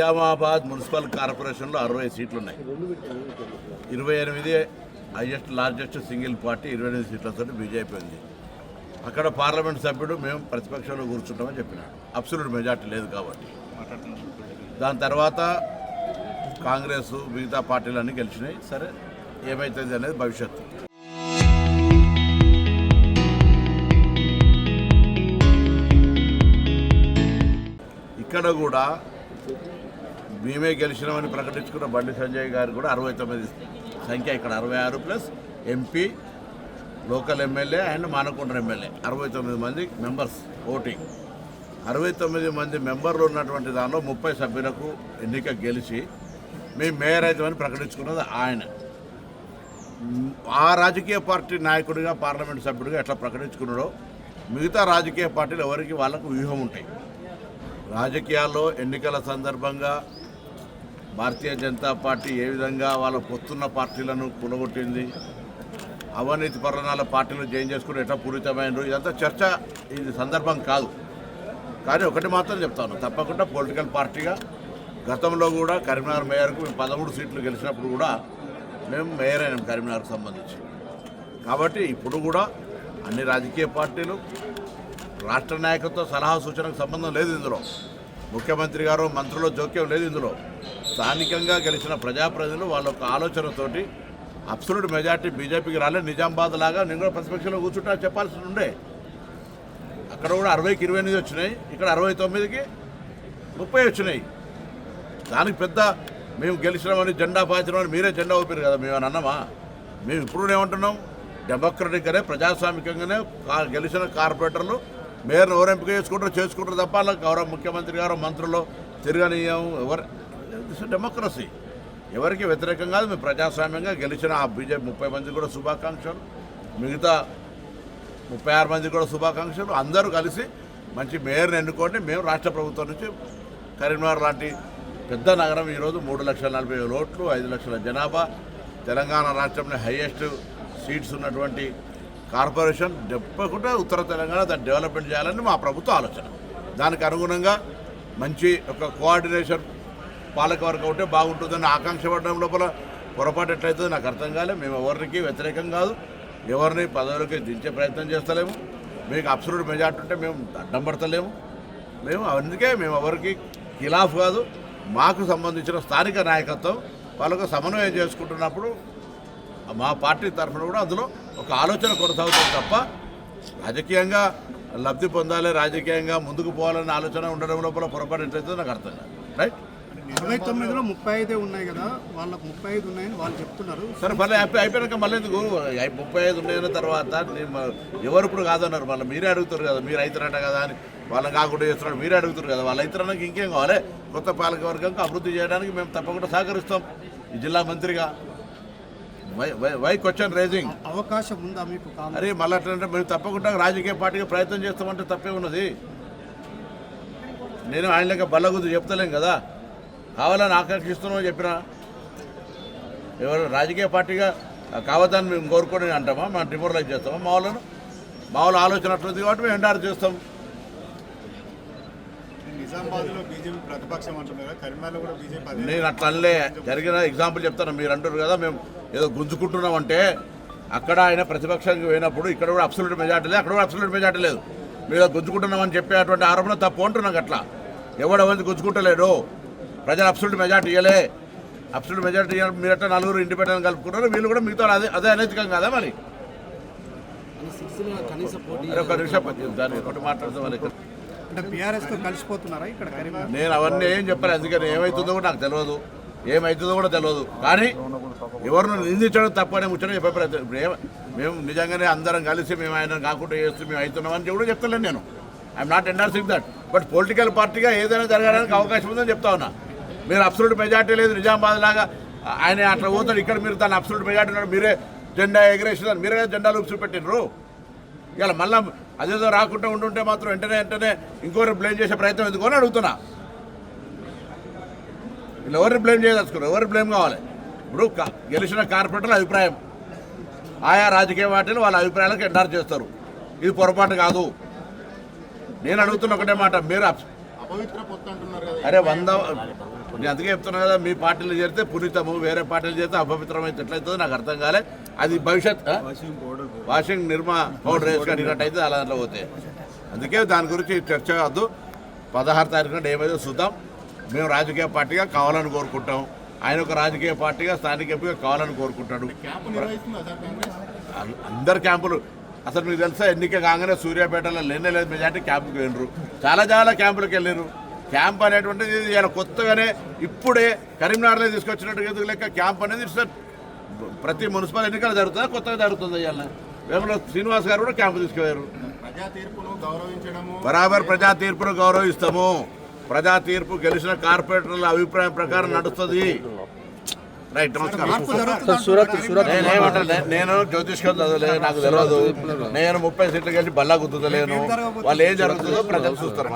Nizamabad municipal కార్పొరేషన్లో 60 సీట్లు ఉన్నాయి. 28 హైయెస్ట్ లార్జెస్ట్ సింగిల్ పార్టీ 28 సీట్లతో బీజేపీ ఉంది. అక్కడ పార్లమెంట్ సభ్యుడు మేము ప్రతిపక్షంలో కూర్చుంటామని చెప్పినాడు. అబ్సల్యూట్ మెజార్టీ లేదు కాబట్టి. దాని తర్వాత కాంగ్రెస్ మిగతా పార్టీలన్నీ గెలిచినాయి. సరే ఏమవుతుంది అనేది భవిష్యత్తు. ఇక్కడ కూడా మేమే గెలిచినామని ప్రకటించుకున్న బండి సంజయ్ గారు కూడా 69 సంఖ్య, ఇక్కడ 66 plus MP, local MLA and Manakonda MLA 69 మంది మెంబర్స్ ఓటింగ్. 69 మంది మెంబర్లు ఉన్నటువంటి దానిలో 30 సభ్యులకు ఎన్నిక గెలిచి మేము మేయర్ అవుతామని ప్రకటించుకున్నది ఆయన. ఆ రాజకీయ పార్టీ నాయకుడిగా పార్లమెంట్ సభ్యుడిగా ఎట్లా ప్రకటించుకున్నాడో మిగతా రాజకీయ పార్టీలు ఎవరికి వాళ్ళకు వ్యూహం ఉంటాయి. రాజకీయాల్లో ఎన్నికల సందర్భంగా భారతీయ జనతా పార్టీ ఏ విధంగా వాళ్ళ పొత్తున్న పార్టీలను కూలగొట్టింది, అవినీతి పరణాల పార్టీలు జాయిన్ చేసుకుని ఎట్లా పూరితమైనరు, ఇదంతా చర్చ ఇది సందర్భం కాదు. కానీ ఒకటి మాత్రం చెప్తాను, తప్పకుండా పొలిటికల్ పార్టీగా గతంలో కూడా కరీంనగర్ మేయర్కు మేము 13 సీట్లు గెలిచినప్పుడు కూడా మేము మేయర్ అయినాం కరీంనగర్కు సంబంధించి. కాబట్టి ఇప్పుడు కూడా అన్ని రాజకీయ పార్టీలు రాష్ట్ర నాయకత్వ సలహా సూచనకు సంబంధం లేదు. ఇందులో ముఖ్యమంత్రి గారు మంత్రుల జోక్యం లేదు. ఇందులో స్థానికంగా గెలిచిన ప్రజాప్రతినిధులు వాళ్ళ యొక్క ఆలోచనతోటి అబ్సల్యూట్ మెజార్టీ బీజేపీకి రాలేదు. నిజామాబాద్ లాగా నేను కూడా ప్రతిపక్షంలో కూర్చుంటా చెప్పాల్సి ఉండే. అక్కడ కూడా 60కి 28 వచ్చినాయి, ఇక్కడ 69కి 30 వచ్చినాయి. దానికి పెద్ద మేము గెలిచినామని జెండా పాచినామని మీరే జెండా ఊపారు కదా, మేము అన్నామా? మేము ఇప్పుడు ఏమంటున్నాం, డెమోక్రటిక్గానే ప్రజాస్వామికంగానే గెలిచిన కార్పొరేటర్లు మేయర్ను ఎవరు ఎంపిక చేసుకుంటారు తప్ప గౌరవ ముఖ్యమంత్రి గారు మంత్రులు తిరగనీయం ఎవరు. డెమోక్రసీ ఎవరికి వ్యతిరేకం కాదు. మేము ప్రజాస్వామ్యంగా గెలిచిన ఆ బీజేపీ 30 మంది కూడా శుభాకాంక్షలు, మిగతా 36 మంది కూడా శుభాకాంక్షలు. అందరూ కలిసి మంచి మేయర్ని ఎన్నుకోండి. మేము రాష్ట్ర ప్రభుత్వం నుంచి కరీంనగర్ లాంటి పెద్ద నగరం ఈరోజు 3,40,000 ఓట్లు, 5 లక్షల జనాభా, తెలంగాణ రాష్ట్రంలో హైయెస్ట్ సీట్స్ ఉన్నటువంటి కార్పొరేషన్, తప్పకుండా ఉత్తర తెలంగాణ దాన్ని డెవలప్మెంట్ చేయాలని మా ప్రభుత్వ ఆలోచన. దానికి అనుగుణంగా మంచి ఒక కోఆర్డినేషన్ పాలకవర్గం ఉంటే బాగుంటుందని ఆకాంక్ష పడడం లోపల పొరపాటు ఎట్లయితుందో నాకు అర్థం కాలేదు. మేము ఎవరికి వ్యతిరేకం కాదు, ఎవరిని పదవులకి దించే ప్రయత్నం చేస్తలేము. మీకు అబ్సల్యూట్ మెజార్టీ ఉంటే మేము అడ్డం పడతలేము. అందుకే మేము ఎవరికి ఖిలాఫ్ కాదు. మాకు సంబంధించిన స్థానిక నాయకత్వం వాళ్ళకు సమన్వయం చేసుకుంటున్నప్పుడు మా పార్టీ తరఫున కూడా అందులో ఒక ఆలోచన కొనసాగుతుంది తప్ప రాజకీయంగా లబ్ధి పొందాలి, రాజకీయంగా ముందుకు పోవాలనే ఆలోచన ఉండడం లోపల పొరపాటు ఎట్లయితే నాకు అర్థం కాదు. రైట్. 29లో 35 ఉన్నాయి కదా, వాళ్ళకు 35 ఉన్నాయని వాళ్ళు చెప్తున్నారు. సరే మళ్ళీ అయిపోయాక మళ్ళీ ఎందుకు 35 ఉన్నాయన్న తర్వాత ఎవరు ఇప్పుడు కాదన్నారు, మళ్ళీ మీరే అడుగుతారు కదా, మీరు అవుతారట కదా అని వాళ్ళని కాకుండా చేస్తున్నాడు, మీరే అడుగుతారు కదా. వాళ్ళు అవుతారనకి ఇంకేం కావాలి? కొత్త పాలకవర్గంకి అభివృద్ధి చేయడానికి మేము తప్పకుండా సహకరిస్తాం ఈ జిల్లా మంత్రిగా. Why question raising? అవకాశం ఉందా మీకు? అరే మళ్ళీ అట్లంటే మేము తప్పకుండా రాజకీయ పార్టీగా ప్రయత్నం చేస్తామంటే తప్పే ఉన్నది. నేను ఆయన లెక్క బల్లగుద్దు చెప్తలేం కదా, కావాలని ఆకర్షిస్తున్నామని చెప్పినా. ఎవరు రాజకీయ పార్టీగా కావద్దని మేము కోరుకొని అంటామా? మనం డిమోరలైజ్ చేస్తామా? మా వాళ్ళ ఆలోచన అట్లుంది కాబట్టి మేము ఎండారు చేస్తాం. నిజామాబాద్లో బీజేపీ ప్రతిపక్షం అంటున్నారు, కరీంనగర్లో కూడా బీజేపీ. నేను అట్లా అనలే, జరిగిన ఎగ్జాంపుల్ చెప్తాను. మీరు అంటారు కదా మేము ఏదో గుంజుకుంటున్నామంటే, అక్కడ ఆయన ప్రతిపక్షానికి పోయినప్పుడు ఇక్కడ కూడా అబ్సల్యూట్ మెజార్టీ లేదు, అక్కడ కూడా అబ్సల్యూట్ మెజార్టీ లేదు. మీరు గుంజుకుంటున్నామని చెప్పేటువంటి ఆరోపణ తప్పు అంటున్నాం. అట్లా ఎవడెవరికి గుంజుకుంటలేడు. ప్రజలు అబ్సల్యూట్ మెజార్టీ ఇవ్వలే. అబ్సల్యూట్ మెజార్టీ ఇవ్వాలి. మీరు అట్లా 4 ఇండిపెండెంట్ కలుపుకున్నారు, వీళ్ళు కూడా మిగతా అదే అనైతికం కాదా? మరి ఒక నిమిషం దాన్ని ఒకటి మాట్లాడతాం. అంటే బీఆర్ఎస్తో కలిసిపోతున్నారా ఇక్కడ కరీంనగర్? నేను అవన్నీ ఏం చెప్పాను, అందుకని ఏమవుతుందో కూడా నాకు తెలియదు, ఏమవుతుందో కూడా తెలియదు. కానీ ఎవరిని నిందించడం తప్పనే ముచ్చట చెప్పే ప్రయత్నం. ఇప్పుడు మేము నిజంగానే అందరం కలిసి మేము ఆయన కాకుండా చేస్తూ మేము అవుతున్నామని కూడా చెప్తలేను. నేను I'm not endorsing that. But political పార్టీగా ఏదైనా జరగడానికి అవకాశం ఉందని చెప్తా ఉన్నా. మీరు అబ్సల్యూట్ మెజార్టీ లేదు, నిజామాబాద్ లాగా ఆయన అట్లా పోతాడు, ఇక్కడ మీరు దాన్ని అబ్సల్యూట్ మెజార్టీ ఉన్నాడు, మీరే జెండా ఎగరేసిన, మీరే జెండాలు చూపెట్టినరు. ఇలా మళ్ళీ అదేదో రాకుండా ఉంటుంటే మాత్రం వెంటనే ఇంకోరు బ్లేమ్ చేసే ప్రయత్నం ఎందుకు అని అడుగుతున్నా. వీళ్ళు ఎవరిని బ్లేమ్ చేయదలుచుకున్నారు? ఎవరు బ్లేమ్ కావాలి? ఇప్పుడు గెలిచిన కార్పొరేటర్ల అభిప్రాయం, ఆయా రాజకీయ పార్టీలు వాళ్ళ అభిప్రాయాలకు ఎండార్ చేస్తారు. ఇది పొరపాటు కాదు. నేను అడుగుతున్న ఒకటే మాట, మీరు అపవిత్ర పొత్తు అంటున్నారు కదా. అరే నేను అందుకే చెప్తున్నా కదా, మీ పార్టీలో చేరితే పునీతము, వేరే పార్టీలు చేరితే అపవిత్రం అయితే ఎట్లయితుందో నాకు అర్థం కాలే. అది భవిష్యత్ వాషింగ్ నిర్మా పౌడర్ వేసి కడిగినట్టయితే అలా దాంట్లో పోతాయి. అందుకే దాని గురించి చర్చ వద్దు. 16 తారీఖున ఏమైతే చూద్దాం. మేము రాజకీయ పార్టీగా కావాలని కోరుకుంటాం, ఆయన ఒక రాజకీయ పార్టీగా స్థానిక ఎంపీగా కావాలని కోరుకుంటాడు. అందరు క్యాంపులు అసలు మీకు తెలుసా, ఎన్నిక కాగానే సూర్యాపేటలో లేనే లేదు మెజార్టీ క్యాంపుకి వెళ్ళరు, చాలా క్యాంపులకు వెళ్ళారు. క్యాంప్ అనేటువంటిది ఇలా కొత్తగానే ఇప్పుడే కరీంనగర్లో తీసుకొచ్చినట్టుగా ఎందుకు లెక్క. క్యాంప్ అనేది ప్రతి మున్సిపల్ ఎన్నికలు జరుగుతుందా, కొత్తగా జరుగుతుంది. ఇవాళ వేముల శ్రీనివాస్ గారు కూడా క్యాంపు తీసుకుపోయారు. బరాబర్ ప్రజా తీర్పును గౌరవిస్తాము. ప్రజా తీర్పు గెలిచిన కార్పొరేటర్ల అభిప్రాయం ప్రకారం నడుస్తుంది. రైట్, నమస్కారం. నేను జ్యోతిష్కం చదవలేదు, నాకు తెలియదు. నేను 30 సీట్లు గెలిచి బల్లా గుర్తులేను. వాళ్ళు ఏం జరుగుతుందో ప్రజలు చూస్తారు.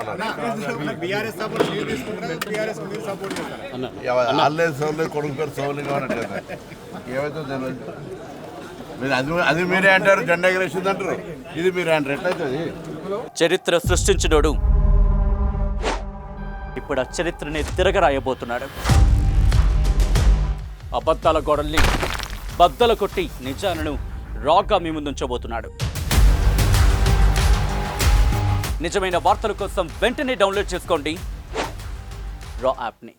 మళ్ళీ సౌలు కొడుకు పేరు సౌలు కావట్లేదు, ఏమైతే తెలియదు. మీరు అది మీరే అంటారు, జెండా ఎగరేసింది అంటారు, ఇది మీరు అంటారు. ఎట్లయితుంది? చరిత్ర సృష్టించినోడు ఇప్పుడు ఆ చరిత్రని తిరగరాయబోతున్నాడు. అబద్ధాల గోడల్ని బద్దలు కొట్టి నిజాలను రాగా మీ ముందుంచబోతున్నాడు. నిజమైన వార్తల కోసం వెంటనే డౌన్లోడ్ చేసుకోండి రా యాప్ని.